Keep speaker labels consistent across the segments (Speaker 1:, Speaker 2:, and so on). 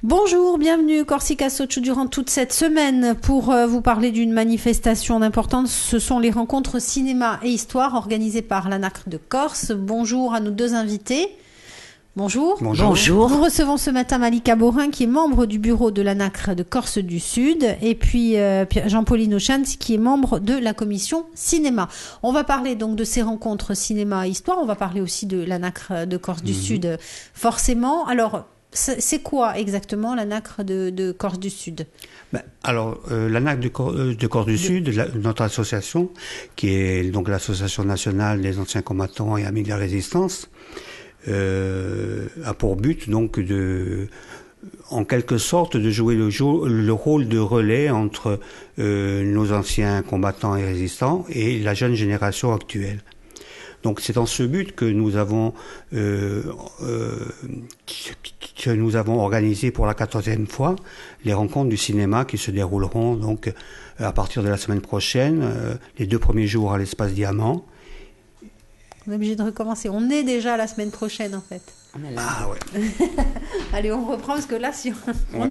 Speaker 1: Bonjour, bienvenue Corsica Socio durant toute cette semaine pour vous parler d'une manifestation d'importance. Ce sont les rencontres cinéma et histoire organisées par l'ANACRE de Corse. Bonjour à nos deux invités. Bonjour.
Speaker 2: Bonjour.
Speaker 1: Nous recevons ce matin Malika Borin qui est membre du bureau de l'ANACRE de Corse du Sud et puis Jean-Pauline Auchans qui est membre de la commission cinéma. On va parler donc de ces rencontres cinéma et histoire. On va parler aussi de l'ANACRE de Corse du Sud forcément. Alors, c'est quoi exactement l'ANACRE de Corse du Sud ?
Speaker 2: L'ANACRE de Corse du Sud, notre association, qui est donc l'Association nationale des anciens combattants et amis de la résistance, a pour but donc en quelque sorte de jouer le rôle de relais entre nos anciens combattants et résistants et la jeune génération actuelle. Donc c'est dans ce but que nous avons organisé pour la 14e fois les rencontres du cinéma qui se dérouleront donc à partir de la semaine prochaine, les 2 premiers jours à l'Espace Diamant.
Speaker 1: On est obligé de recommencer. On est déjà la semaine prochaine en fait.
Speaker 2: Ah ouais.
Speaker 1: Allez, on reprend parce que là si on...
Speaker 2: Ouais.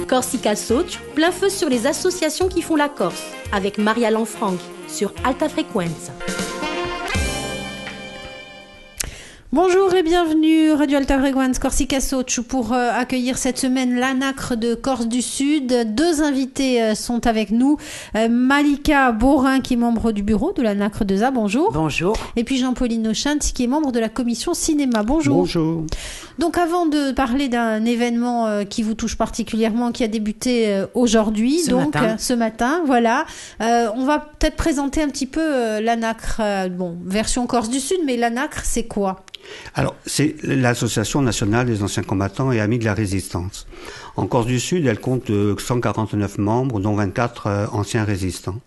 Speaker 3: Corsica Socio, plein feu sur les associations qui font la Corse, avec Maria Lanfranc sur Alta Frequenza.
Speaker 1: Bonjour et bienvenue Radio Alta Frequenza Corsica Socio pour accueillir cette semaine l'ANACRE de Corse du Sud. 2 invités sont avec nous. Malika Borin qui est membre du bureau de l'ANACRE de ZA, bonjour.
Speaker 4: Bonjour.
Speaker 1: Et puis Jean-Pauline Auchans qui est membre de la commission cinéma, bonjour.
Speaker 2: Bonjour.
Speaker 1: Donc avant de parler d'un événement qui vous touche particulièrement, qui a débuté aujourd'hui, ce matin, voilà, on va peut-être présenter un petit peu l'ANACRE, version Corse du Sud, mais l'ANACRE c'est quoi ?
Speaker 2: Alors, c'est l'Association nationale des anciens combattants et amis de la résistance. En Corse du Sud, elle compte 149 membres, dont 24 anciens résistants.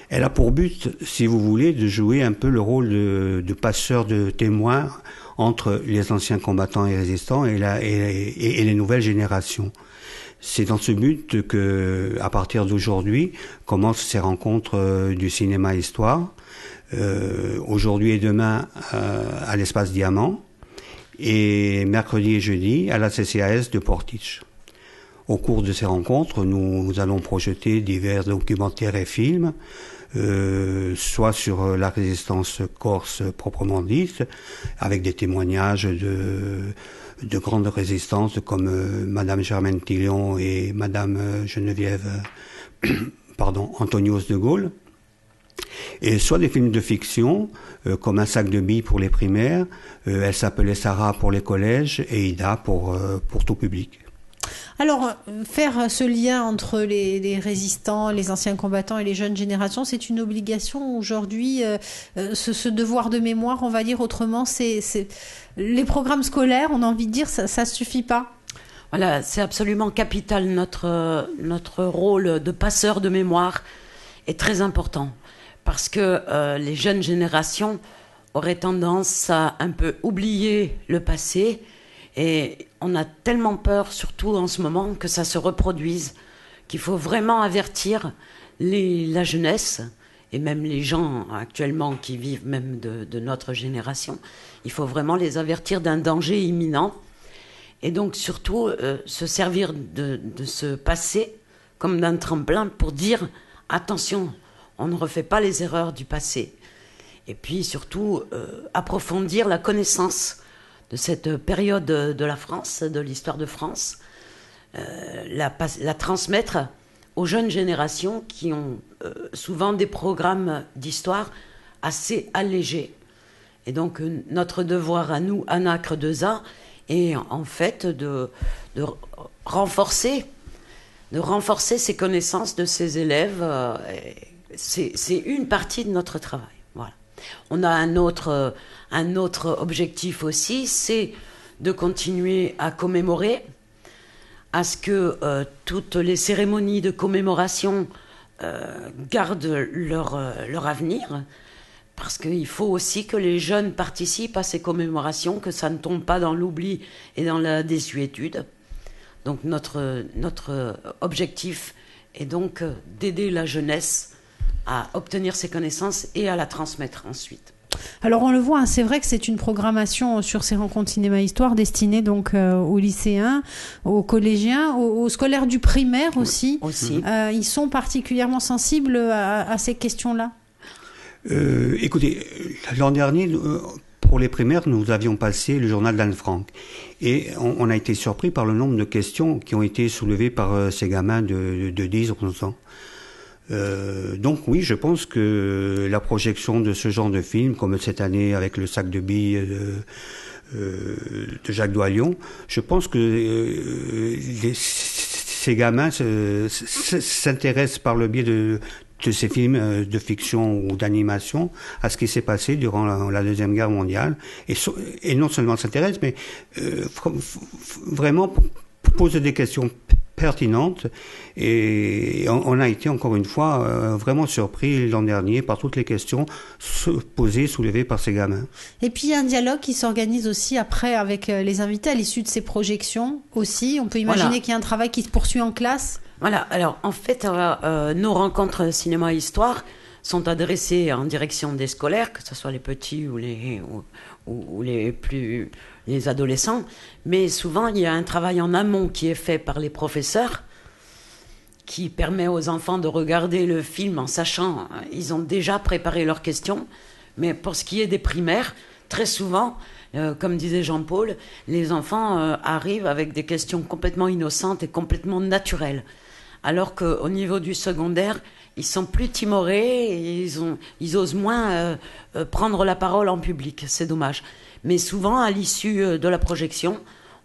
Speaker 2: Elle a pour but, si vous voulez, de jouer un peu le rôle de passeur de témoins entre les anciens combattants et résistants et les nouvelles générations. C'est dans ce but que, à partir d'aujourd'hui, commencent ces rencontres du cinéma histoire. Aujourd'hui et demain à l'Espace Diamant et mercredi et jeudi à la CCAS de Portiche. Au cours de ces rencontres, nous allons projeter divers documentaires et films, soit sur la résistance corse proprement dite, avec des témoignages de grandes résistances comme Madame Germaine Tillion et Madame Geneviève Antonios de Gaulle, et soit des films de fiction, comme Un sac de billes pour les primaires, Elle s'appelait Sarah pour les collèges et Ida pour tout public.
Speaker 1: Alors, faire ce lien entre les résistants, les anciens combattants et les jeunes générations, c'est une obligation aujourd'hui. Ce devoir de mémoire, on va dire autrement, c'est les programmes scolaires, on a envie de dire, ça suffit pas.
Speaker 4: Voilà, c'est absolument capital. Notre rôle de passeur de mémoire est très important. Parce que les jeunes générations auraient tendance à un peu oublier le passé et on a tellement peur, surtout en ce moment, que ça se reproduise, qu'il faut vraiment avertir la jeunesse et même les gens actuellement qui vivent même de notre génération. Il faut vraiment les avertir d'un danger imminent et donc surtout se servir de ce passé comme d'un tremplin pour dire attention, on ne refait pas les erreurs du passé. Et puis surtout, approfondir la connaissance de cette période de la France, de l'histoire de France, la transmettre aux jeunes générations qui ont souvent des programmes d'histoire assez allégés. Et donc notre devoir à nous, ANACRE de ZA, est en fait de renforcer ces connaissances de ces élèves. C'est une partie de notre travail. Voilà. On a un autre objectif aussi, c'est de continuer à commémorer, à ce que toutes les cérémonies de commémoration gardent leur avenir, parce qu'il faut aussi que les jeunes participent à ces commémorations, que ça ne tombe pas dans l'oubli et dans la désuétude. Donc notre objectif est donc d'aider la jeunesse à obtenir ces connaissances et à la transmettre ensuite.
Speaker 1: Alors on le voit, hein, c'est vrai que c'est une programmation sur ces rencontres cinéma-histoire destinée donc aux lycéens, aux collégiens, aux scolaires du primaire aussi.
Speaker 4: Aussi.
Speaker 1: Ils sont particulièrement sensibles à ces questions-là.
Speaker 2: Écoutez, l'an dernier, pour les primaires, nous avions passé le journal d'Anne Frank. Et on a été surpris par le nombre de questions qui ont été soulevées par ces gamins de 10 ou 11 ans. Donc oui, je pense que la projection de ce genre de film, comme cette année avec le sac de billes de Jacques Doillon, je pense que ces gamins s'intéressent par le biais de ces films de fiction ou d'animation à ce qui s'est passé durant la Deuxième Guerre mondiale. Et non seulement s'intéressent, mais vraiment poser des questions pertinente, et on a été encore une fois vraiment surpris l'an dernier par toutes les questions soulevées par ces gamins.
Speaker 1: Et puis il y a un dialogue qui s'organise aussi après avec les invités à l'issue de ces projections aussi. On peut imaginer qu'il y a un travail qui se poursuit en classe.
Speaker 4: Voilà, alors en fait, nos rencontres cinéma-histoire sont adressées en direction des scolaires, que ce soit les petits ou les adolescents, mais souvent il y a un travail en amont qui est fait par les professeurs qui permet aux enfants de regarder le film en sachant ils ont déjà préparé leurs questions. Mais pour ce qui est des primaires, très souvent, comme disait Jean-Paul, les enfants arrivent avec des questions complètement innocentes et complètement naturelles, alors qu'au niveau du secondaire, ils sont plus timorés et ils osent moins prendre la parole en public. C'est dommage. Mais souvent, à l'issue de la projection,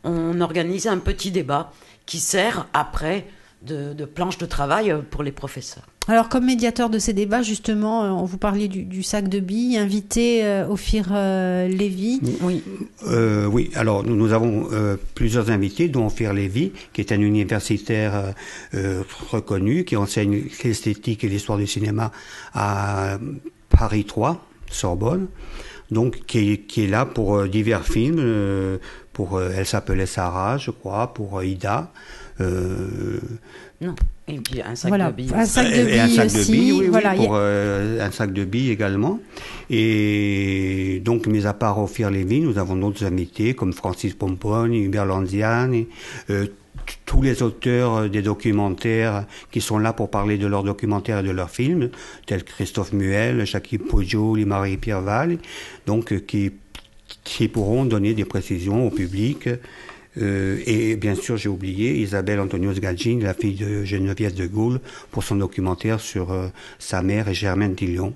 Speaker 4: on organise un petit débat qui sert après de planche de travail pour les professeurs.
Speaker 1: Alors, comme médiateur de ces débats, justement, on vous parlait du sac de billes, invité Ophir Lévy.
Speaker 4: Oui.
Speaker 2: Oui, alors nous avons plusieurs invités, dont Ophir Lévy, qui est un universitaire reconnu, qui enseigne l'esthétique et l'histoire du cinéma à Paris 3, Sorbonne. Donc, qui est là pour divers films, Elle s'appelait Sarah, je crois, pour Ida.
Speaker 4: Non. Et puis un sac
Speaker 1: voilà,
Speaker 4: de billes.
Speaker 1: Un sac de billes,
Speaker 2: un sac
Speaker 1: aussi.
Speaker 2: De billes, oui,
Speaker 1: voilà.
Speaker 2: pour un sac de billes également. Et donc, mis à part Ophir Lévy, nous avons d'autres invités comme Francis Pomponne, Hubert Lanziane, tous les auteurs des documentaires qui sont là pour parler de leurs documentaires et de leurs films, tels Christophe Muel, Jackie Poggioli, Marie-Pierre Valli, donc qui pourront donner des précisions au public. Et bien sûr, j'ai oublié Isabelle Antonios Gagin, la fille de Geneviève de Gaulle, pour son documentaire sur sa mère et Germaine Tillion.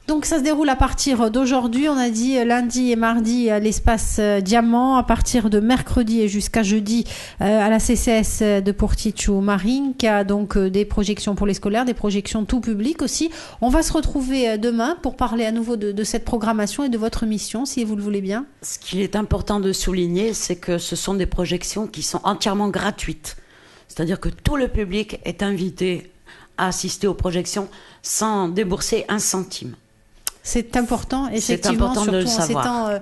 Speaker 1: Donc ça se déroule à partir d'aujourd'hui, on a dit lundi et mardi à l'espace Diamant, à partir de mercredi et jusqu'à jeudi à la CCS de Porticcio Marine, qui a donc des projections pour les scolaires, des projections tout public aussi. On va se retrouver demain pour parler à nouveau de cette programmation et de votre mission, si vous le voulez bien.
Speaker 4: Ce qu'il est important de souligner, c'est que ce sont des projections qui sont entièrement gratuites. C'est-à-dire que tout le public est invité à assister aux projections sans débourser un centime.
Speaker 1: C'est important, effectivement,
Speaker 4: important
Speaker 1: surtout
Speaker 4: de le
Speaker 1: en ces temps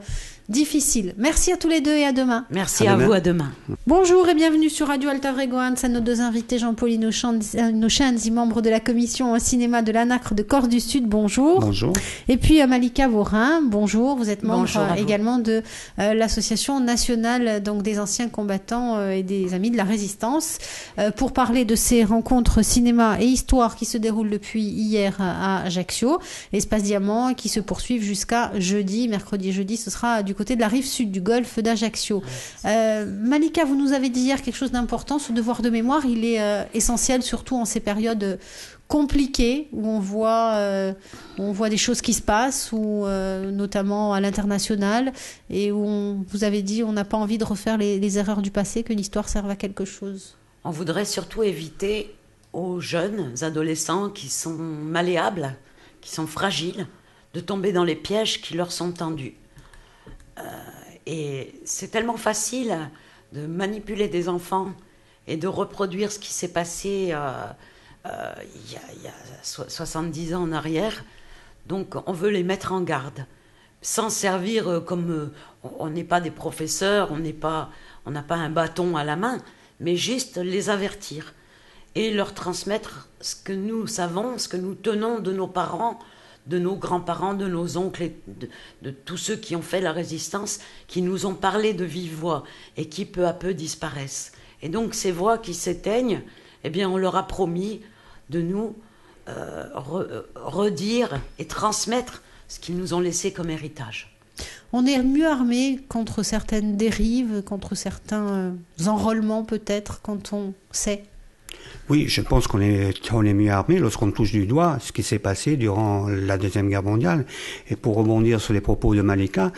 Speaker 1: difficiles. Merci à tous les deux et à demain.
Speaker 4: Merci à vous, à demain.
Speaker 1: Bonjour et bienvenue sur Radio Alta Vregoans, à nos deux invités, Jean-Paul Inochanzi, membre de la commission cinéma de l'ANACRE de Corse du Sud, bonjour.
Speaker 2: Bonjour.
Speaker 1: Et puis Malika Vorin, bonjour, vous êtes membre également de l'association nationale donc, des anciens combattants et des amis de la résistance, pour parler de ces rencontres cinéma et histoire qui se déroulent depuis hier à Ajaccio, Espace Diamant, qui se poursuivent jusqu'à jeudi, mercredi et jeudi, ce sera du côté de la rive sud du golfe d'Ajaccio. Malika, vous nous avez dit hier quelque chose d'important, ce devoir de mémoire, il est essentiel surtout en ces périodes compliquées où on voit des choses qui se passent, ou notamment à l'international, et où vous avez dit on n'a pas envie de refaire les erreurs du passé, que l'histoire serve à quelque chose.
Speaker 4: On voudrait surtout éviter aux jeunes adolescents qui sont malléables, qui sont fragiles, de tomber dans les pièges qui leur sont tendus. Et c'est tellement facile de manipuler des enfants et de reproduire ce qui s'est passé il y a 70 ans en arrière. Donc on veut les mettre en garde, sans servir comme... on n'est pas des professeurs, on n'a pas un bâton à la main, mais juste les avertir. et leur transmettre ce que nous savons, ce que nous tenons de nos parents, de nos grands-parents, de nos oncles, et de tous ceux qui ont fait la résistance, qui nous ont parlé de vive voix et qui peu à peu disparaissent. Et donc ces voix qui s'éteignent, eh bien on leur a promis de nous redire et transmettre ce qu'ils nous ont laissé comme héritage.
Speaker 1: On est mieux armé contre certaines dérives, contre certains enrôlements peut-être, quand on sait.
Speaker 2: Oui, je pense qu'on est mieux armé lorsqu'on touche du doigt ce qui s'est passé durant la Deuxième Guerre mondiale. Et pour rebondir sur les propos de Malika,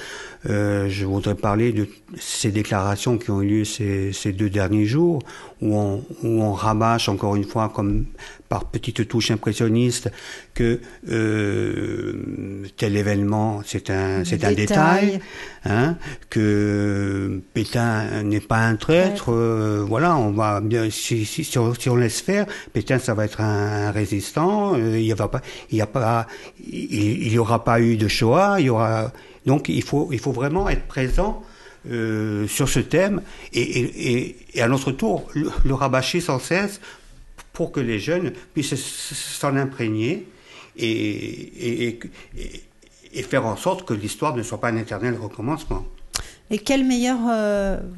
Speaker 2: je voudrais parler de ces déclarations qui ont eu lieu ces 2 derniers jours, où on rabâche encore une fois, comme par petites touches impressionnistes, que tel événement c'est un détail, hein, que Pétain n'est pas un traître. Voilà, on va bien si on laisse faire, Pétain ça va être un résistant. Il y aura pas eu de Shoah. Donc il faut vraiment être présent sur ce thème et à notre tour le rabâcher sans cesse pour que les jeunes puissent s'en imprégner et faire en sorte que l'histoire ne soit pas un éternel recommencement.
Speaker 1: Et quel meilleur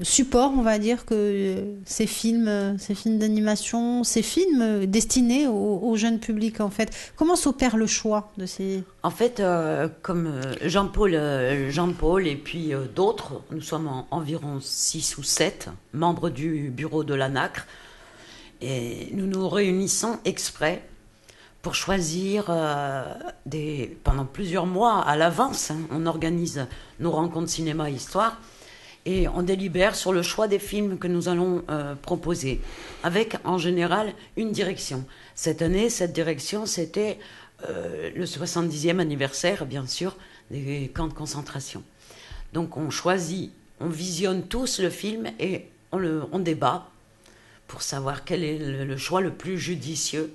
Speaker 1: support, on va dire, que ces films d'animation, ces films destinés au jeune public, en fait. Comment s'opère le choix de ces...
Speaker 4: En fait, comme Jean-Paul et puis d'autres, nous sommes environ 6 ou 7 membres du bureau de l'ANACRE, et nous nous réunissons exprès pour choisir pendant plusieurs mois à l'avance. On organise nos rencontres cinéma-histoire et on délibère sur le choix des films que nous allons proposer, avec en général une direction. Cette année, cette direction, c'était le 70e anniversaire, bien sûr, des camps de concentration. Donc on choisit, on visionne tous le film et on débat pour savoir quel est le choix le plus judicieux.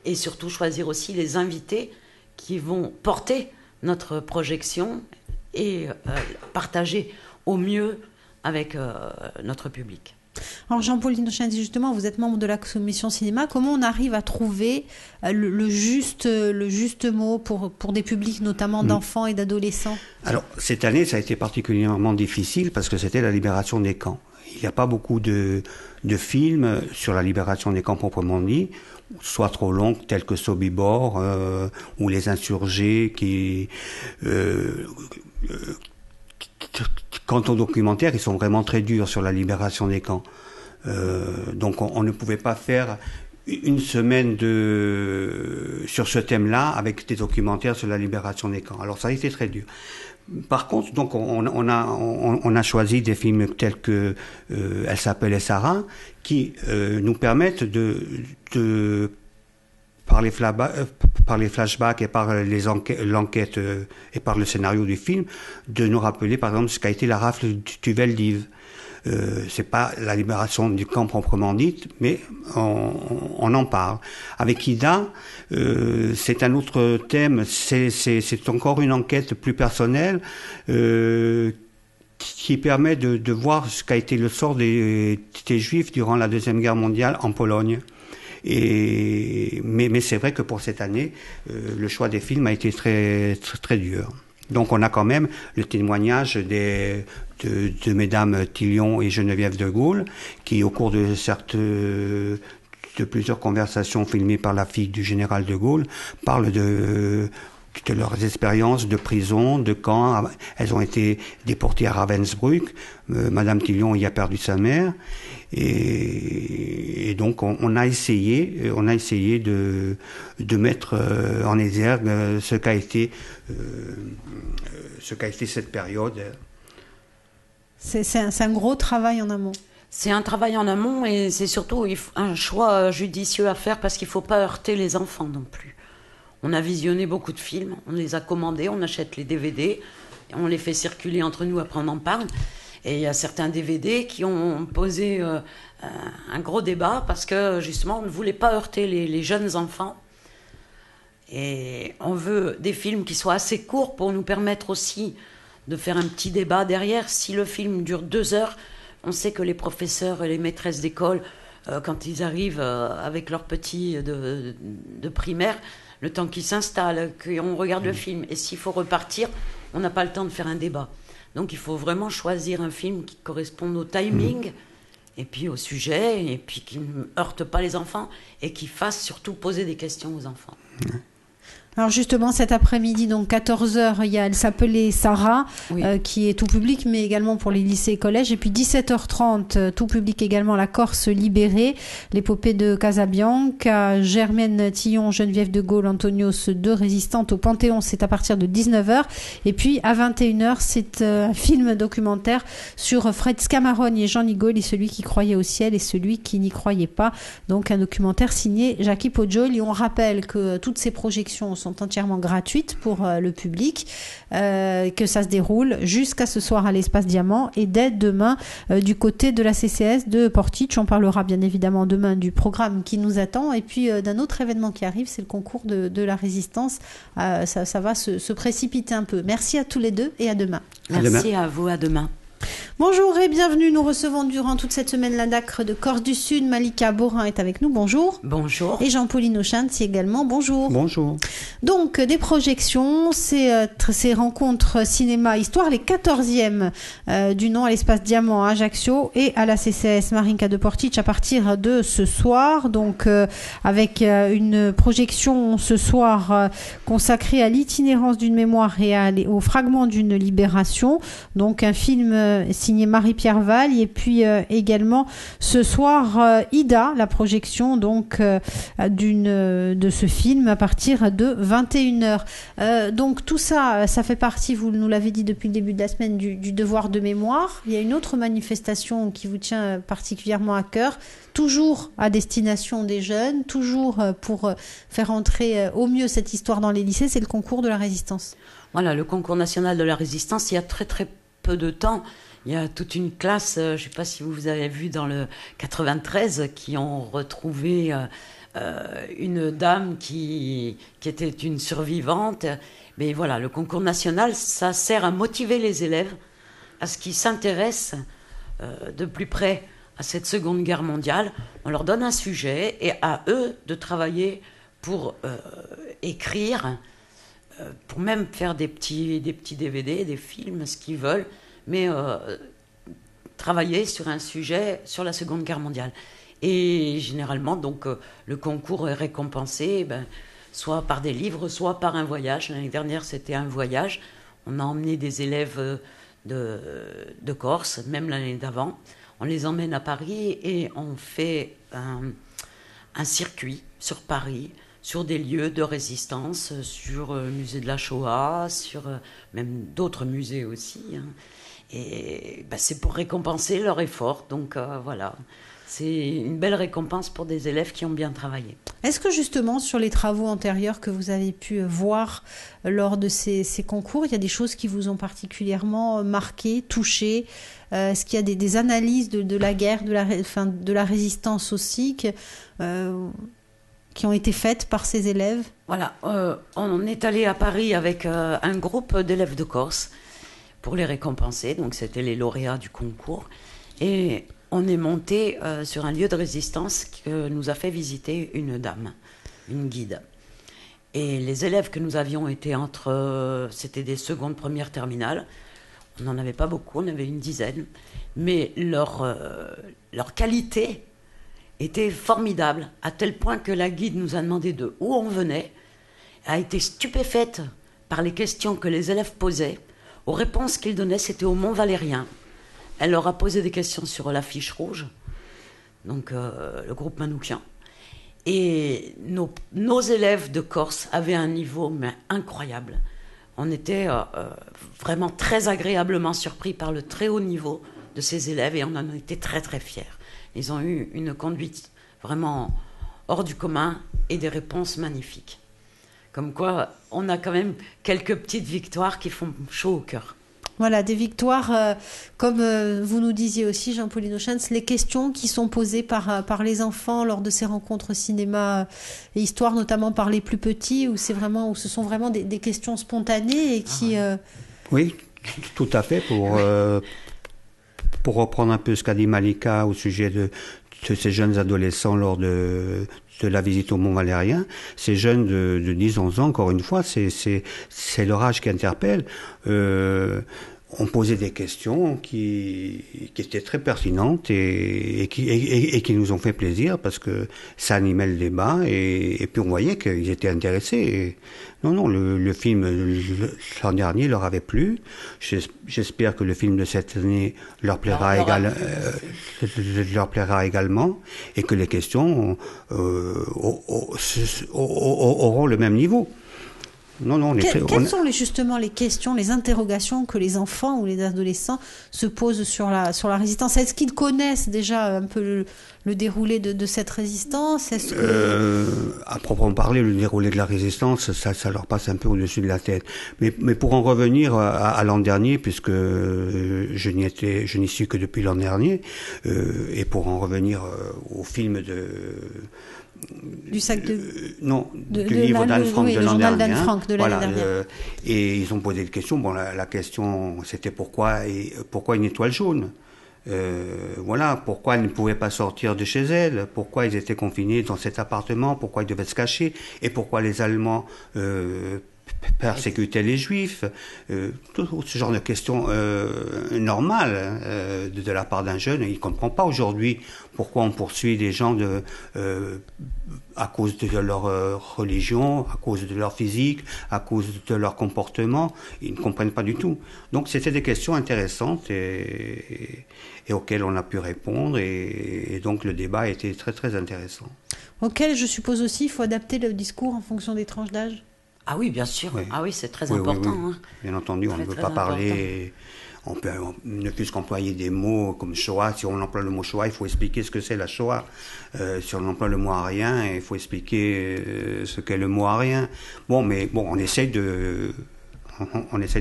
Speaker 4: Et surtout choisir aussi les invités qui vont porter notre projection et partager au mieux avec notre public.
Speaker 1: Alors Jean-Paul Inochenzi, justement, vous êtes membre de la commission cinéma. Comment on arrive à trouver le juste mot pour des publics, notamment d'enfants et d'adolescents ?
Speaker 2: Alors cette année, ça a été particulièrement difficile parce que c'était la libération des camps. Il n'y a pas beaucoup de films sur la libération des camps proprement dit, soit trop longs, tels que Sobibor ou Les Insurgés, qui quant aux documentaires, ils sont vraiment très durs sur la libération des camps. Donc on ne pouvait pas faire une semaine sur ce thème-là avec des documentaires sur la libération des camps. Alors ça a été très dur. Par contre, donc on a choisi des films tels que Elle s'appelait Sarah, qui nous permettent par les flashbacks et par l'enquête et par le scénario du film, de nous rappeler par exemple ce qu'a été la rafle du Veldiv. C'est pas la libération du camp proprement dite, mais on en parle. Avec Ida, c'est un autre thème, c'est encore une enquête plus personnelle qui permet de voir ce qu'a été le sort des Juifs durant la Deuxième Guerre mondiale en Pologne. Mais c'est vrai que pour cette année, le choix des films a été très, très, très dur. Donc on a quand même le témoignage de mesdames Tillion et Geneviève de Gaulle, qui au cours de plusieurs conversations filmées par la fille du général de Gaulle, parlent de leurs expériences de prison, de camp. Elles ont été déportées à Ravensbrück. Madame Tillion y a perdu sa mère. Et donc on a essayé de mettre en exergue ce qu'a été cette période.
Speaker 1: C'est un gros travail en amont.
Speaker 4: C'est un travail en amont et c'est surtout un choix judicieux à faire parce qu'il ne faut pas heurter les enfants non plus. On a visionné beaucoup de films, on les a commandés, on achète les DVD, on les fait circuler entre nous, après on en parle. Et il y a certains DVD qui ont posé un gros débat parce que justement on ne voulait pas heurter les jeunes enfants. Et on veut des films qui soient assez courts pour nous permettre aussi de faire un petit débat derrière. Si le film dure 2 heures, on sait que les professeurs et les maîtresses d'école quand ils arrivent avec leurs petits de primaire, le temps qu'ils s'installent, qu'on regarde le film. Et s'il faut repartir, on n'a pas le temps de faire un débat. Donc il faut vraiment choisir un film qui corresponde au timing, et puis au sujet, et puis qui ne heurte pas les enfants, et qui fasse surtout poser des questions aux enfants.
Speaker 1: Alors justement, cet après-midi, donc 14h, elle s'appelait Sarah,
Speaker 4: Oui.
Speaker 1: qui est tout public, mais également pour les lycées et collèges. Et puis 17h30, tout public également, la Corse libérée, l'épopée de Casabianca, Germaine Tillon, Geneviève de Gaulle, Antonios, 2 résistantes au Panthéon, c'est à partir de 19h. Et puis à 21h, c'est un film documentaire sur Fred Scamarogne et Jean Nigol, et celui qui croyait au ciel et celui qui n'y croyait pas. Donc un documentaire signé Jackie Poggioli. Et on rappelle que toutes ces projections sont entièrement gratuites pour le public, que ça se déroule jusqu'à ce soir à l'Espace Diamant et dès demain du côté de la CCS de Portich. On parlera bien évidemment demain du programme qui nous attend et puis d'un autre événement qui arrive, c'est le concours de la résistance. Ça va se précipiter un peu. Merci à tous les deux et à demain.
Speaker 4: Merci à vous, à demain.
Speaker 1: Bonjour et bienvenue. Nous recevons durant toute cette semaine la DACRE de Corse du Sud. Malika Borin est avec nous. Bonjour.
Speaker 4: Bonjour.
Speaker 1: Et Jean-Pauline Auchanti également. Bonjour.
Speaker 2: Bonjour.
Speaker 1: Donc, des projections, ces rencontres cinéma-histoire, les 14e du nom à l'Espace Diamant à Ajaccio et à la CCS Marinka de Portich à partir de ce soir. Donc, avec une projection ce soir consacrée à l'itinérance d'une mémoire et au fragment d'une libération. Donc, un film signé Marie-Pierre Valli et puis également ce soir Ida, la projection donc de ce film à partir de 21h. Donc tout ça fait partie, vous nous l'avez dit depuis le début de la semaine, du devoir de mémoire. Il y a une autre manifestation qui vous tient particulièrement à cœur, toujours à destination des jeunes, toujours pour faire entrer au mieux cette histoire dans les lycées, c'est le concours de la résistance.
Speaker 4: Voilà, le concours national de la résistance, il y a très très peu de temps, il y a toute une classe, je ne sais pas si vous avez vu dans le 93, qui ont retrouvé une dame qui était une survivante. Mais voilà, le concours national, ça sert à motiver les élèves à ce qu'ils s'intéressent de plus près à cette Seconde Guerre mondiale. On leur donne un sujet et à eux de travailler pour écrire, pour même faire des petits DVD, des films, ce qu'ils veulent, mais travailler sur un sujet sur la Seconde Guerre mondiale. Et généralement, donc, le concours est récompensé, soit par des livres, soit par un voyage. L'année dernière, c'était un voyage. On a emmené des élèves de Corse, même l'année d'avant. On les emmène à Paris et on fait un circuit sur Paris, sur des lieux de résistance, sur le musée de la Shoah, sur même d'autres musées aussi. Hein. Et c'est pour récompenser leur effort. Donc voilà, c'est une belle récompense pour des élèves qui ont bien travaillé.
Speaker 1: Est-ce que justement, sur les travaux antérieurs que vous avez pu voir lors de ces concours, il y a des choses qui vous ont particulièrement marqué, touché ? Est-ce qu'il y a des analyses de la guerre, de la résistance aussi qui ont été faites par ces élèves ?
Speaker 4: Voilà, on est allé à Paris avec un groupe d'élèves de Corse pour les récompenser. Donc c'était les lauréats du concours. Et on est monté sur un lieu de résistance que nous a fait visiter une dame, une guide. Et les élèves que nous avions étaient c'était des secondes, premières, terminales. On n'en avait pas beaucoup, on avait une dizaine. Mais leur qualité était formidable, à tel point que la guide nous a demandé de où on venait, a été stupéfaite par les questions que les élèves posaient. Aux réponses qu'ils donnaient, c'était au Mont-Valérien. Elle leur a posé des questions sur la fiche rouge, donc le groupe Manoukian. Et nos élèves de Corse avaient un niveau incroyable. On était vraiment très agréablement surpris par le très haut niveau de ces élèves et on en était très très fiers. Ils ont eu une conduite vraiment hors du commun et des réponses magnifiques. Comme quoi, on a quand même quelques petites victoires qui font chaud au cœur.
Speaker 1: Voilà, des victoires, comme vous nous disiez aussi, Jean-Pauline Auchanti, les questions qui sont posées par les enfants lors de ces rencontres cinéma et histoire, notamment par les plus petits, où ce sont vraiment des questions spontanées et qui...
Speaker 2: Oui, tout à fait. Pour reprendre un peu ce qu'a dit Malika au sujet ces jeunes adolescents lors de la visite au Mont Valérien. Ces jeunes de 10-11 ans, encore une fois, c'est leur âge qui interpelle. On posait des questions qui étaient très pertinentes et qui nous ont fait plaisir parce que ça animait le débat et puis on voyait qu'ils étaient intéressés. Non, le film l'an dernier leur avait plu. J'espère que le film de cette année leur plaira également et que les questions auront le même niveau.
Speaker 1: Quelles sont justement les questions, les interrogations que les enfants ou les adolescents se posent sur la résistance? Est-ce qu'ils connaissent déjà un peu le déroulé de cette résistance?
Speaker 2: À proprement parler, le déroulé de la résistance, ça leur passe un peu au-dessus de la tête. Mais pour en revenir à l'an dernier, puisque je n'y suis que depuis l'an dernier, et pour en revenir au film
Speaker 1: du sac de...
Speaker 2: du livre d'Anne Frank de l'an dernier.
Speaker 1: Voilà,
Speaker 2: et ils ont posé des questions. Bon, la question, c'était pourquoi une étoile jaune? Pourquoi elles ne pouvaient pas sortir de chez elles? Pourquoi ils étaient confinés dans cet appartement? Pourquoi ils devaient se cacher? Et pourquoi les Allemands persécutaient les Juifs? Tout ce genre de questions normales de la part d'un jeune. Il ne comprend pas aujourd'hui pourquoi on poursuit des gens à cause de leur religion, à cause de leur physique, à cause de leur comportement. Ils ne comprennent pas du tout. Donc c'était des questions intéressantes et auxquelles on a pu répondre et donc le débat a été très très intéressant.
Speaker 1: Auquel je suppose aussi il faut adapter le discours en fonction des tranches d'âge.
Speaker 4: Ah oui, bien sûr. Oui. Ah oui, c'est très
Speaker 2: important.
Speaker 4: Oui.
Speaker 2: Hein. Bien entendu, on ne peut pas parler... On ne peut qu'employer des mots comme Shoah. Si on emploie le mot Shoah, il faut expliquer ce que c'est la Shoah. Si on emploie le mot arien, il faut expliquer ce qu'est le mot arien. On essaye de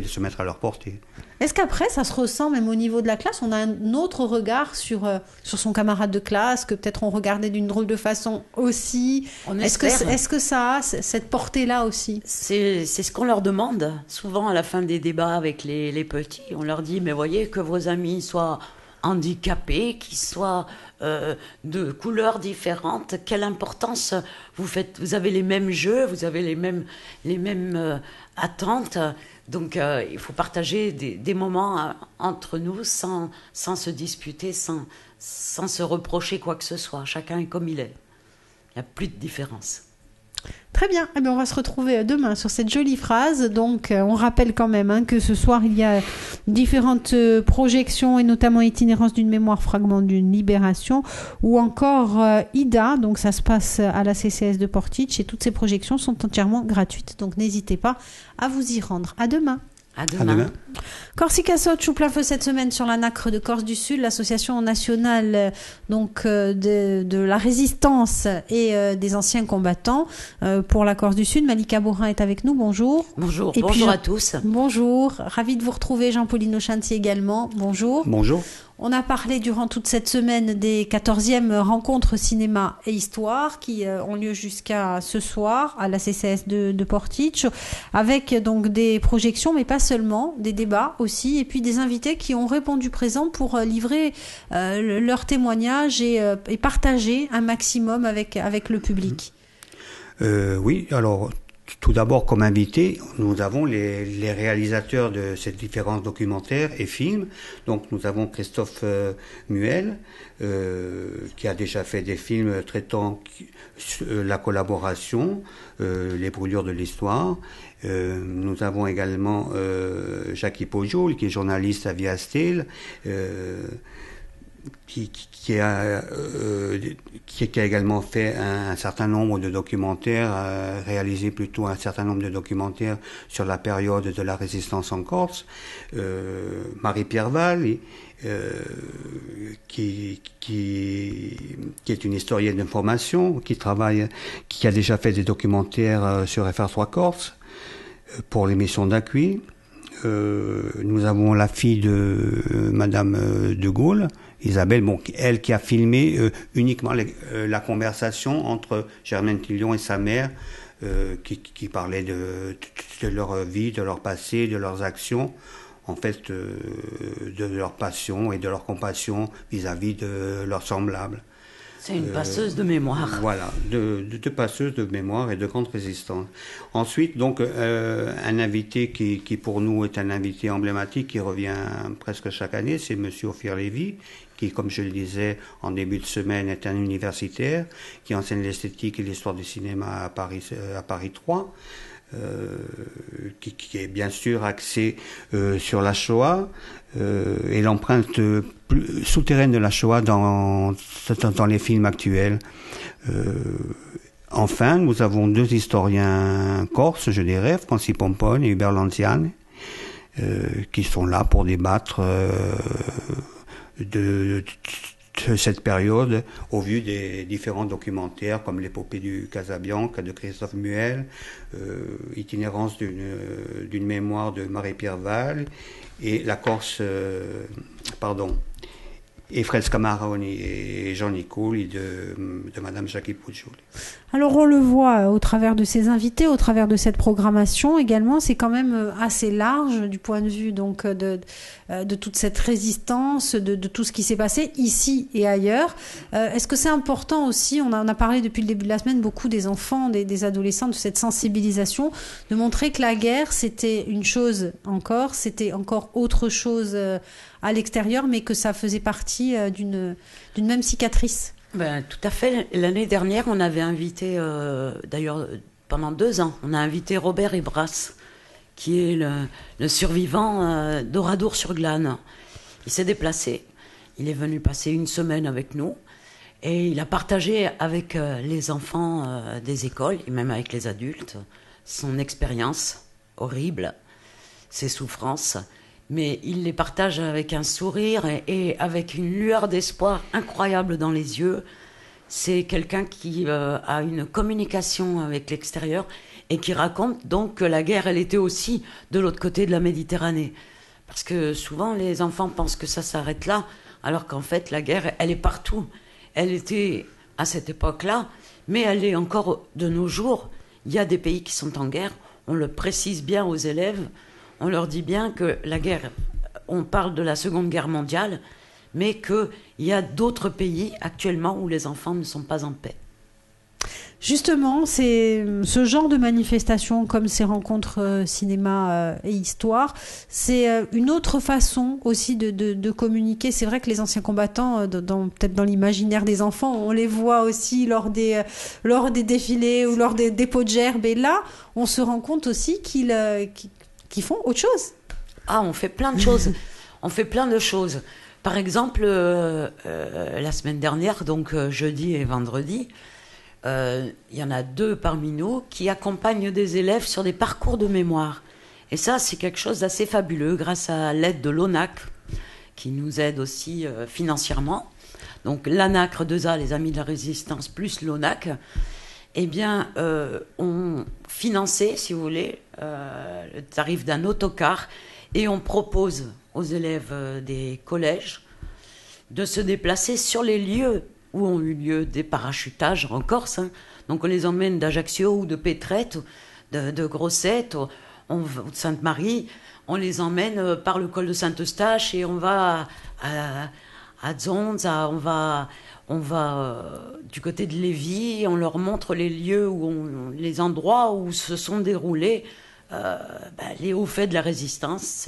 Speaker 2: se mettre à leur portée.
Speaker 1: Est-ce qu'après, ça se ressent même au niveau de la classe? On a un autre regard sur son camarade de classe, que peut-être on regardait d'une drôle de façon aussi. Est-ce que ça a cette portée-là aussi?
Speaker 4: C'est ce qu'on leur demande souvent à la fin des débats avec les petits. On leur dit, mais voyez que vos amis soient handicapés, qu'ils soient de couleurs différentes, quelle importance vous faites? Vous avez les mêmes jeux, vous avez les mêmes attentes. Donc il faut partager des moments entre nous sans se disputer, sans se reprocher quoi que ce soit. Chacun est comme il est. Il n'y a plus de différence.
Speaker 1: Très bien, on va se retrouver demain sur cette jolie phrase. Donc on rappelle quand même que ce soir il y a différentes projections et notamment Itinérance d'une mémoire, fragment d'une libération ou encore Ida, donc ça se passe à la CCS de Portich et toutes ces projections sont entièrement gratuites, donc n'hésitez pas à vous y rendre. À demain.
Speaker 4: À demain.
Speaker 1: Corsica Soch, plein feu cette semaine sur la nacre de Corse du Sud, l'association nationale de la résistance et des anciens combattants pour la Corse du Sud. Malika Borin est avec nous, bonjour.
Speaker 4: Bonjour, bonjour à tous.
Speaker 1: Bonjour, ravi de vous retrouver, Jean-Pauline Ochanti également, bonjour.
Speaker 2: Bonjour.
Speaker 1: On a parlé durant toute cette semaine des 14e rencontres cinéma et histoire qui ont lieu jusqu'à ce soir à la CCS de Portich, avec donc des projections, mais pas seulement, des débats aussi, et puis des invités qui ont répondu présents pour livrer leurs témoignages et partager un maximum avec le public.
Speaker 2: Oui, alors... Tout d'abord, comme invité, nous avons les réalisateurs de ces différents documentaires et films. Donc, nous avons Christophe Muel, qui a déjà fait des films traitant la collaboration, les brûlures de l'histoire. Nous avons également Jackie Pojol, qui est journaliste à Via Steel, qui a également fait un certain nombre de documentaires, réalisé plutôt un certain nombre de documentaires sur la période de la résistance en Corse. Marie-Pierre Val, qui est une historienne d'information, qui a déjà fait des documentaires sur FR3 Corse pour l'émission d'Accueil. Nous avons la fille de Madame de Gaulle, Isabelle, elle qui a filmé uniquement la conversation entre Germaine Tillion et sa mère, qui parlait de leur vie, de leur passé, de leurs actions, en fait, de leur passion et de leur compassion vis-à-vis de leurs semblables.
Speaker 4: C'est une passeuse de mémoire.
Speaker 2: Voilà, de passeuse de mémoire et de grande résistance. Ensuite, donc, un invité qui pour nous est un invité emblématique, qui revient presque chaque année, c'est Monsieur Ophir Lévy, qui, comme je le disais en début de semaine, est un universitaire, qui enseigne l'esthétique et l'histoire du cinéma à Paris 3. Qui est bien sûr axé sur la Shoah et l'empreinte souterraine de la Shoah dans les films actuels. Enfin, nous avons deux historiens corses, je dirais, Francis Pompone et Hubert Lanziane, qui sont là pour débattre de cette période au vu des différents documentaires comme l'épopée du Casabianca de Christophe Muel, Itinérance d'une mémoire de Marie-Pierre Val et la Corse, et Fred Camaroni et Jean Nicole de Madame Jackie Puccioli.
Speaker 1: Alors on le voit au travers de ces invités, au travers de cette programmation également, c'est quand même assez large du point de vue donc de toute cette résistance, de tout ce qui s'est passé ici et ailleurs. Est-ce que c'est important aussi, on a parlé depuis le début de la semaine beaucoup des enfants, des adolescents, de cette sensibilisation, de montrer que la guerre c'était une chose encore, c'était encore autre chose à l'extérieur, mais que ça faisait partie d'une même cicatrice.
Speaker 4: Ben, tout à fait. L'année dernière, on avait invité, d'ailleurs pendant 2 ans, on a invité Robert Ebras, qui est le survivant d'Oradour-sur-Glane. Il s'est déplacé, il est venu passer 1 semaine avec nous, et il a partagé avec les enfants des écoles, et même avec les adultes, son expérience horrible, ses souffrances. Mais il les partage avec un sourire et avec une lueur d'espoir incroyable dans les yeux. C'est quelqu'un qui a une communication avec l'extérieur et qui raconte donc que la guerre, elle était aussi de l'autre côté de la Méditerranée. Parce que souvent, les enfants pensent que ça s'arrête là, alors qu'en fait, la guerre, elle est partout. Elle était à cette époque-là, mais elle est encore de nos jours. Il y a des pays qui sont en guerre, on le précise bien aux élèves. On leur dit bien que la guerre, on parle de la Seconde Guerre mondiale, mais qu'il y a d'autres pays actuellement où les enfants ne sont pas en paix.
Speaker 1: Justement, c'est ce genre de manifestation, comme ces rencontres cinéma et histoire, c'est une autre façon aussi de communiquer. C'est vrai que les anciens combattants, peut-être dans l'imaginaire des enfants, on les voit aussi lors des défilés ou lors des dépôts de gerbes. Et là, on se rend compte aussi qu'ils font autre chose.
Speaker 4: Ah, on fait plein de choses. On fait plein de choses. Par exemple, la semaine dernière, donc jeudi et vendredi, il y en a 2 parmi nous qui accompagnent des élèves sur des parcours de mémoire. Et ça, c'est quelque chose d'assez fabuleux grâce à l'aide de l'ONAC, qui nous aide aussi financièrement. Donc l'ANACRE 2A, les Amis de la Résistance, plus l'ONAC, eh bien, ont financé, si vous voulez, le tarif d'un autocar et on propose aux élèves des collèges de se déplacer sur les lieux où ont eu lieu des parachutages en Corse. Donc on les emmène d'Ajaccio ou de Pétrette, de Grossette, ou de Sainte-Marie. On les emmène par le col de Saint-Eustache et on va à Zonza, on va du côté de Lévis, on leur montre les lieux, les endroits où se sont déroulés les hauts faits de la résistance.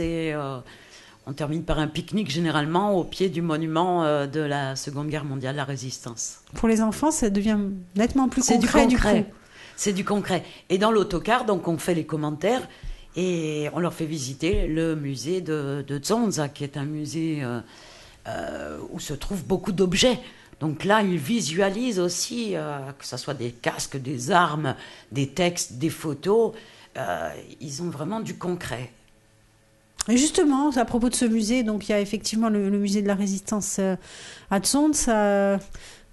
Speaker 4: On termine par un pique-nique généralement au pied du monument de la Seconde Guerre mondiale, la résistance.
Speaker 1: Pour les enfants, ça devient nettement plus concret.
Speaker 4: C'est du concret. Et dans l'autocar, donc on fait les commentaires et on leur fait visiter le musée de Zonza, qui est un musée où se trouvent beaucoup d'objets. Donc là, ils visualisent aussi, que ce soit des casques, des armes, des textes, des photos. Ils ont vraiment du concret.
Speaker 1: Et justement, à propos de ce musée, donc il y a effectivement le musée de la Résistance à Zonza.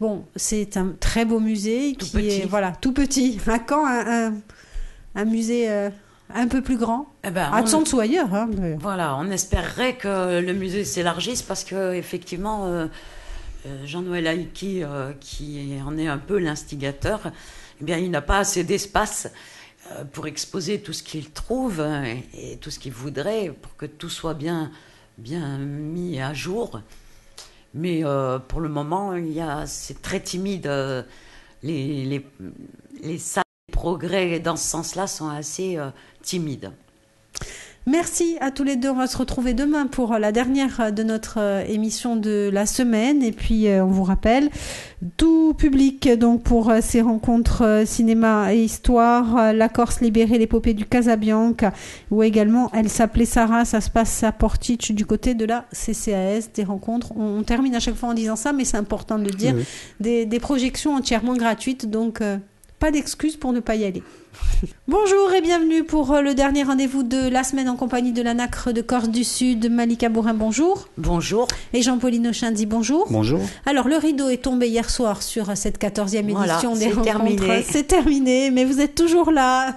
Speaker 1: Bon, c'est un très beau musée qui est tout petit. À Caen, un musée un peu plus grand, à Zonza ou ailleurs. Hein, mais...
Speaker 4: Voilà, on espérerait que le musée s'élargisse parce que effectivement, Jean-Noël Aïki, qui en est un peu l'instigateur, eh bien, il n'a pas assez d'espace pour exposer tout ce qu'il trouve et tout ce qu'il voudrait pour que tout soit bien mis à jour. Mais pour le moment, c'est très timide. Les progrès dans ce sens-là sont assez timides.
Speaker 1: Merci à tous les deux. On va se retrouver demain pour la dernière de notre émission de la semaine. Et puis, on vous rappelle, tout public donc pour ces rencontres cinéma et histoire, La Corse libérée, l'épopée du Casabianca, ou également Elle s'appelait Sarah, ça se passe à Portich du côté de la CCAS. Des rencontres, on termine à chaque fois en disant ça, mais c'est important de le dire, oui. Des projections entièrement gratuites, donc pas d'excuses pour ne pas y aller. Bonjour et bienvenue pour le dernier rendez-vous de la semaine en compagnie de la Nacre de Corse du Sud. Malika Bourin, bonjour.
Speaker 4: Bonjour.
Speaker 1: Et Jean-Pauline Auchin dit bonjour.
Speaker 2: Bonjour.
Speaker 1: Alors, le rideau est tombé hier soir sur cette 14e édition des rencontres.
Speaker 4: Terminé.
Speaker 1: C'est terminé, mais vous êtes toujours là.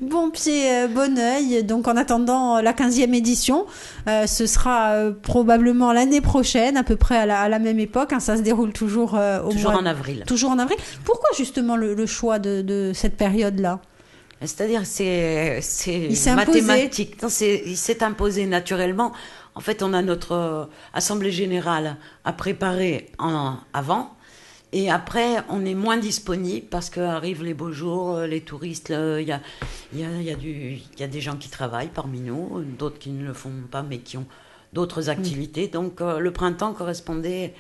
Speaker 1: Bon pied, bon œil. Donc, en attendant la 15e édition, ce sera probablement l'année prochaine, à peu près à la même époque. Ça se déroule toujours
Speaker 4: en avril.
Speaker 1: Toujours en avril. Pourquoi justement le choix de cette période-là ?
Speaker 4: C'est-à-dire, c'est mathématique. Il s'est imposé naturellement. En fait, on a notre assemblée générale à préparer avant. Et après, on est moins disponible parce qu'arrivent les beaux jours, les touristes. Il y a des gens qui travaillent parmi nous, d'autres qui ne le font pas, mais qui ont d'autres activités. Donc, le printemps correspondait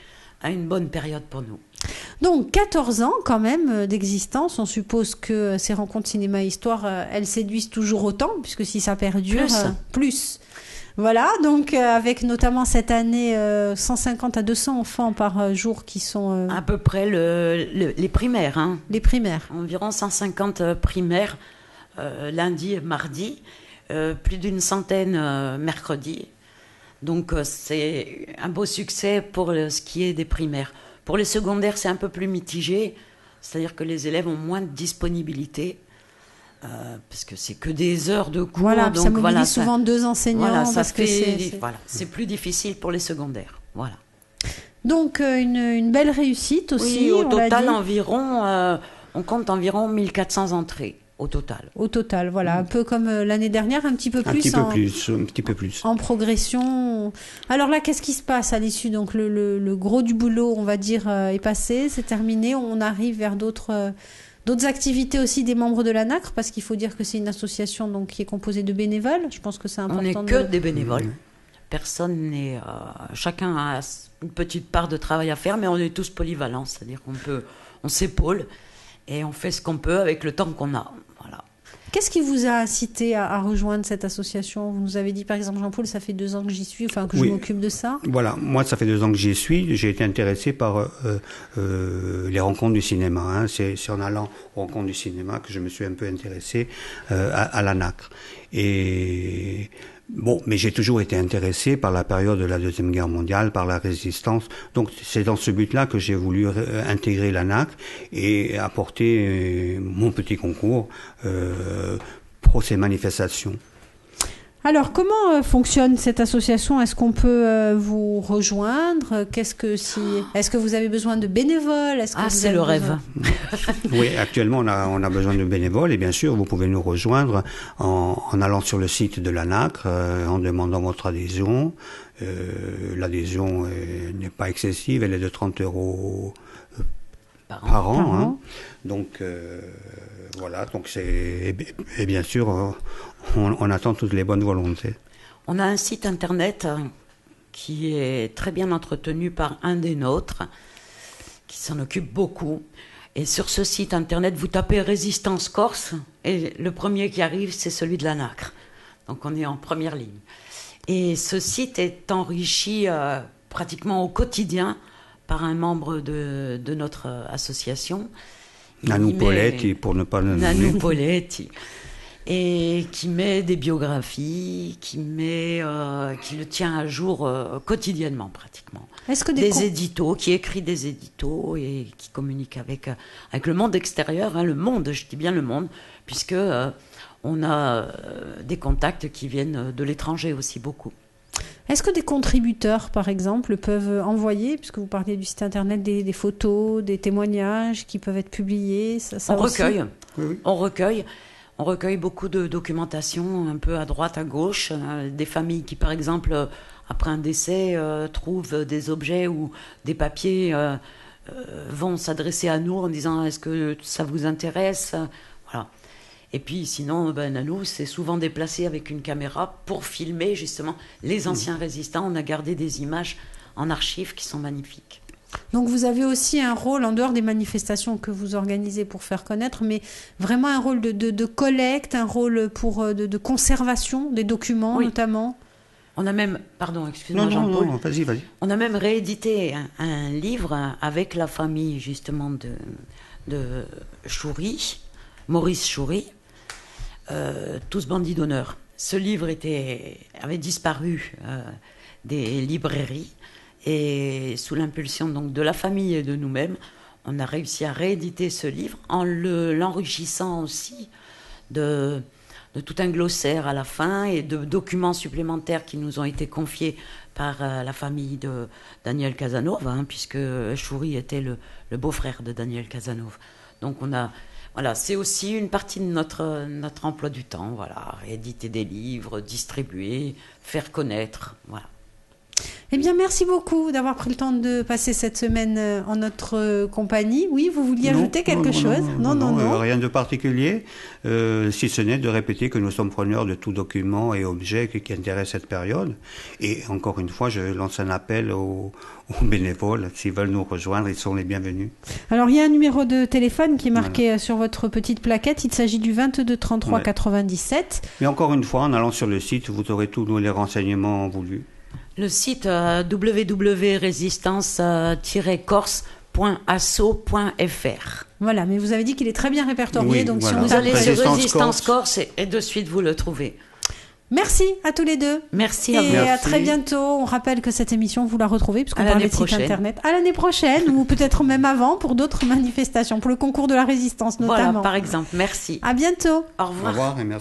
Speaker 4: à une bonne période pour nous.
Speaker 1: Donc 14 ans quand même d'existence, on suppose que ces rencontres cinéma et histoire, elles séduisent toujours autant, puisque si ça perdure, plus. Voilà, donc avec notamment cette année 150 à 200 enfants par jour qui sont...
Speaker 4: À peu près les primaires. Hein.
Speaker 1: Les primaires.
Speaker 4: Environ 150 primaires lundi et mardi, plus d'une centaine mercredi. Donc c'est un beau succès pour ce qui est des primaires. Pour les secondaires, c'est un peu plus mitigé, c'est-à-dire que les élèves ont moins de disponibilité, parce que c'est que des heures de cours.
Speaker 1: Voilà, donc, ça mobilise souvent 2 enseignants.
Speaker 4: C'est plus difficile pour les secondaires. Voilà.
Speaker 1: Donc une belle réussite aussi.
Speaker 4: Oui, au total, environ, on compte environ 1400 entrées. Au total, voilà. Un peu comme l'année dernière, un petit peu plus.
Speaker 2: Un petit peu plus.
Speaker 1: En progression. Alors là, qu'est-ce qui se passe à l'issue ? Donc le gros du boulot, on va dire, est passé, c'est terminé. On arrive vers d'autres activités aussi des membres de la Nacre, parce qu'il faut dire que c'est une association donc, qui est composée de bénévoles. Je pense que c'est important.
Speaker 4: On n'est que des bénévoles. Personne n'est... chacun a une petite part de travail à faire, mais on est tous polyvalents. C'est-à-dire on s'épaule et on fait ce qu'on peut avec le temps qu'on a. Voilà.
Speaker 1: Qu'est-ce qui vous a incité à rejoindre cette association ? Vous nous avez dit, par exemple, Jean-Paul, ça fait 2 ans que j'y suis, que je m'occupe de ça.
Speaker 2: Voilà, moi, ça fait 2 ans que j'y suis. J'ai été intéressé par les rencontres du cinéma. Hein. C'est en allant aux rencontres du cinéma que je me suis un peu intéressé à la Nacre. Et... Bon, mais j'ai toujours été intéressé par la période de la Deuxième Guerre mondiale, par la résistance. Donc c'est dans ce but-là que j'ai voulu intégrer la Nacre et apporter mon petit concours pour ces manifestations.
Speaker 1: Alors, comment fonctionne cette association ? Est-ce qu'on peut vous rejoindre ? Est-ce que vous avez besoin de bénévoles ?
Speaker 4: C'est le rêve.
Speaker 2: Oui, actuellement, on a besoin de bénévoles et bien sûr, vous pouvez nous rejoindre en allant sur le site de la Nacre, en demandant votre adhésion. L'adhésion n'est pas excessive, elle est de 30 € par an. Hein. Donc, voilà, donc et bien sûr, on attend toutes les bonnes volontés.
Speaker 4: On a un site internet qui est très bien entretenu par un des nôtres, qui s'en occupe beaucoup. Et sur ce site internet, vous tapez Résistance Corse, et le premier qui arrive, c'est celui de la Nacre. Donc on est en première ligne. Et ce site est enrichi pratiquement au quotidien par un membre de notre association.
Speaker 2: Nanou Poletti, pour ne pas le nommer.
Speaker 4: Nanou Poletti. Et qui met des biographies, qui le tient à jour quotidiennement pratiquement.
Speaker 1: Est-ce que
Speaker 4: éditos, qui écrit des éditos et qui communique avec le monde extérieur, hein, le monde, je dis bien le monde, puisque on a des contacts qui viennent de l'étranger aussi beaucoup.
Speaker 1: Est-ce que des contributeurs, par exemple, peuvent envoyer, puisque vous parliez du site internet, des photos, des témoignages qui peuvent être publiés
Speaker 4: On recueille. Oui. On recueille beaucoup de documentation un peu à droite, à gauche, des familles qui, par exemple, après un décès, trouvent des objets ou des papiers, vont s'adresser à nous en disant est-ce que ça vous intéresse, voilà. Et puis sinon, Nanou s'est souvent déplacé avec une caméra pour filmer justement les anciens résistants. On a gardé des images en archives qui sont magnifiques.
Speaker 1: Donc vous avez aussi un rôle, en dehors des manifestations que vous organisez pour faire connaître, mais vraiment un rôle de collecte, un rôle de conservation des documents notamment.
Speaker 4: On a même, pardon, excuse-moi Jean-Paul.
Speaker 2: Non, vas-y.
Speaker 4: On a même réédité un livre avec la famille justement de Choury, Maurice Choury, Tous bandits d'honneur. Ce livre avait disparu des librairies et sous l'impulsion donc de la famille et de nous-mêmes, on a réussi à rééditer ce livre en l'enrichissant aussi de tout un glossaire à la fin et de documents supplémentaires qui nous ont été confiés par la famille de Daniel Casanova, puisque Choury était le beau-frère de Daniel Casanova. Donc voilà, c'est aussi une partie de notre emploi du temps, voilà, éditer des livres, distribuer, faire connaître, voilà.
Speaker 1: Eh bien, merci beaucoup d'avoir pris le temps de passer cette semaine en notre compagnie. Oui, vous vouliez ajouter quelque chose ?
Speaker 2: Non, rien de particulier, si ce n'est de répéter que nous sommes preneurs de tout document et objet qui intéresse cette période. Et encore une fois, je lance un appel aux bénévoles. S'ils veulent nous rejoindre, ils sont les bienvenus. Alors,
Speaker 1: il y a un numéro de téléphone qui est marqué sur votre petite plaquette. Il s'agit du 22 33 97.
Speaker 2: Mais encore une fois, en allant sur le site, vous aurez tous les renseignements voulus.
Speaker 4: Le site www.résistance-corse.asso.fr.
Speaker 1: Voilà, mais vous avez dit qu'il est très bien répertorié,
Speaker 2: oui,
Speaker 1: donc
Speaker 2: voilà.
Speaker 4: Si vous allez sur Résistance Corse et de suite vous le trouvez.
Speaker 1: Merci à tous les deux.
Speaker 4: Merci à vous.
Speaker 1: Et à très bientôt. On rappelle que cette émission, vous la retrouvez, puisqu'on parle de site internet. À l'année prochaine, ou peut-être même avant, pour d'autres manifestations, pour le concours de la résistance notamment.
Speaker 4: Voilà, par exemple. Merci.
Speaker 1: À bientôt.
Speaker 4: Au revoir.
Speaker 2: Au revoir et merci.